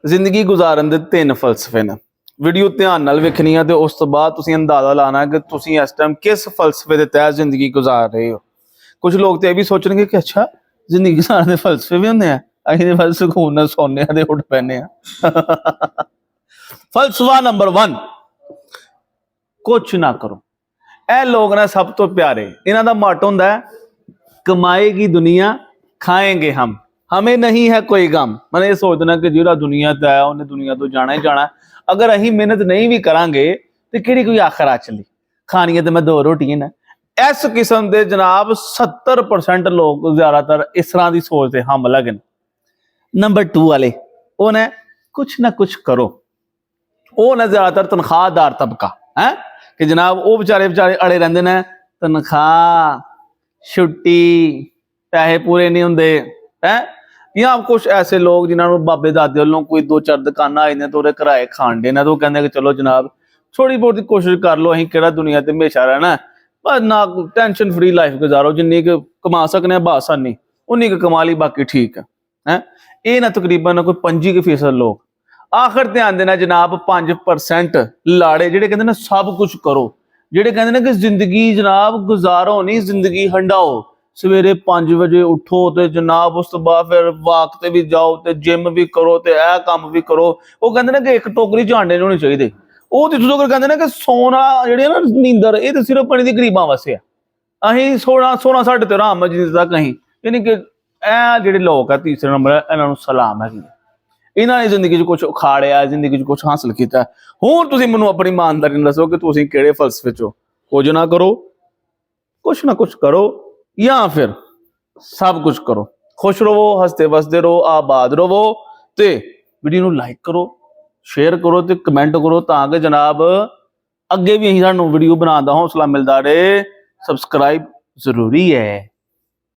ਜ਼ਿੰਦਗੀ ਗੁਜ਼ਾਰਨ ਦੇ 3 ਫਲਸਫੇ ਨੇ। ਵੀਡੀਓ ਧਿਆਨ ਨਾਲ ਵੇਖਣੀ ਹੈ ਤੇ ਉਸ ਤੋਂ ਬਾਅਦ ਤੁਸੀਂ ਅੰਦਾਜ਼ਾ ਲਾਣਾ ਕਿ ਤੁਸੀਂ ਇਸ ਟਾਈਮ ਕਿਸ ਫਲਸਫੇ ਦੇ ਤਹਿਤ ਜ਼ਿੰਦਗੀ ਗੁਜ਼ਾਰ ਰਹੇ ਹੋ। ਕੁਝ ਲੋਕ ਤੇ ਇਹ ਵੀ ਸੋਚਣਗੇ ਕਿ ਅੱਛਾ ਜ਼ਿੰਦਗੀ ਗੁਜ਼ਾਰਨ ਦੇ ਫਲਸਫੇ ਵੀ ਹੁੰਦੇ ਆ, ਅਸੀਂ ਤੇ ਬਸ ਸਕੂਨ ਨਾਲ ਸੌਂਦੇ ਆ ਤੇ ਉੱਠ ਪੈਂਦੇ ਆ। ਫਲਸਫਾ ਨੰਬਰ 1, ਕੁਛ ਨਾ ਕਰੋ। ਇਹ ਲੋਕ ਨੇ ਸਭ ਤੋਂ ਪਿਆਰੇ, ਇਹਨਾਂ ਦਾ ਮਾਟੋ ਹੁੰਦਾ ਹੈ ਕਮਾਏਗੀ ਦੁਨੀਆ ਖਾएंगे हम, हमें नहीं है कोई गम। मैंने ये सोचना कि जो दुनिया तो है उन्हें दुनिया तो जाना ही जाना। अगर अहीं मेहनत नहीं भी करांगे तो किहड़ी कोई आखिर आ चली, खानियां तो मैं 2 रोटियां ने। इस किस्म के जनाब 70% लोग ज्यादातर इस तरह की सोच से हम लगे। नंबर 2 वाले वो ने कुछ ना कुछ करो, वो ने ज्यादातर तनख्वाहदार तबका है कि जनाब वो बेचारे अड़े रहंदे ने, तनख्वाह छुट्टी पैसे पूरे नहीं होंगे है। या कुछ ऐसे लोग जिन्होंने बाबे दादे वालों कोई 2-4 दुकाना आई ने तो किराए खान देना, तो कहते कि चलो जनाब थोड़ी बहुत कोशिश कर लो, अं कि दुनिया ते हमेशा रहना पर ना टेंशन फ्री लाइफ गुजारो, जिन्नी कमा सकने बासानी उन्नी कमा ली, बाकी ठीक है। ये ना तकरीबन कोई 25% लोग। आखिर ध्यान देना जनाब 5% लाड़े जिहड़े कहते ना सब कुछ करो, जिहड़े कहते ना कि जिंदगी जनाब गुजारो नहीं जिंदगी हंडाओ। सवेरे 5 बजे उठो तो जनाब उस तो बाद फिर वाक ते भी जाओ तो जिम भी करो तो यह काम भी करो। वो कहते ना कि एक टोकरी च आंडे होने चाहिए। वो जितों तक कहते ना कि सोना जी ना नींदर ये तो सिर्फ अपनी दी गरीबां वास्ते है। अहीं सोना साढ़े ते राम मजीद तक अहीं, यानी कि जिहड़े लोग है तीसरे नंबर इन्हां नूं सलाम है। इन्हां ने जिंदगी च कुछ उखाड़िया, जिंदगी च कुछ हासिल किया। हुण तुसीं मैनूं अपनी ईमानदारी नाल दसो कि तुसीं किहड़े फलसफे चो। कुछ ना करो, कुछ ना कुछ करो, या फिर सब कुछ करो। खुश रहो, हसते वसते रहो, आबाद रहो। ते वीडियो नूं लाइक करो, शेयर करो ते कमेंट करो ताकि जनाब अगे भी असीं सानूं वीडियो बनाउण दा हौसला मिलदा रहे। सबसक्राइब जरूरी है।